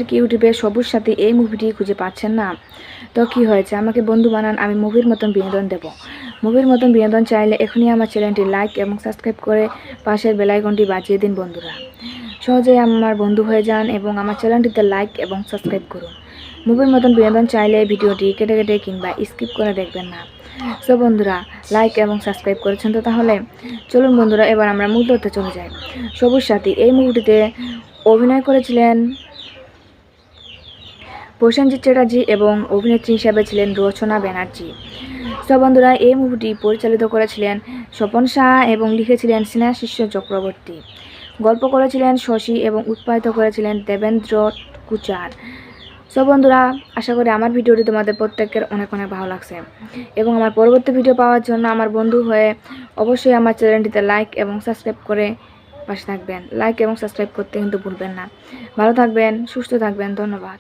কি ইউটিউবে সবুজ সাথী এই মুভিটি খুঁজে পাচ্ছেন না? তো কি হয়েছে, আমাকে বন্ধু বানান, আমি মুভির মতন বিনোদন দেব। মুভির মতন বিনোদন চাইলে এখনই আমার চ্যানেলটি লাইক এবং সাবস্ক্রাইব করে পাশের বেল আইকনটি বাজিয়ে দিন বন্ধুরা। সহজেই আমার বন্ধু হয়ে যান এবং আমার চ্যানেলটিতে লাইক এবং সাবস্ক্রাইব করুন। মুভির মতন বিনোদন চাইলে ভিডিওটি কেটে কেটে কিংবা স্কিপ করে দেখবেন না। সো বন্ধুরা, লাইক এবং সাবস্ক্রাইব করেছেন তো? তাহলে চলুন বন্ধুরা, এবার আমরা মূল তথ্যে চলে যাই। সবুজ সাথী এই মুভিটিতে অভিনয় করেছিলেন প্রসেনজিৎ চ্যাটার্জি এবং অভিনেত্রী হিসাবে ছিলেন রচনা ব্যানার্জি। সো বন্ধুরা, এই মুভিটি পরিচালিত করেছিলেন স্বপন সাহা এবং লিখেছিলেন স্নেহাশিস চক্রবর্তী। গল্প করেছিলেন শশী এবং উৎপাদিত করেছিলেন দেবেন্দ্র কুচার। সো বন্ধুরা, আশা করি আমার ভিডিওটি তোমাদের প্রত্যেকের অনেক অনেক ভালো লাগছে এবং আমার পরবর্তী ভিডিও পাওয়ার জন্য আমার বন্ধু হয়ে অবশ্যই আমার চ্যানেলটিতে লাইক এবং সাবস্ক্রাইব করে পাশে থাকবেন। লাইক এবং সাবস্ক্রাইব করতে কিন্তু ভুলবেন না। ভালো থাকবেন, সুস্থ থাকবেন। ধন্যবাদ।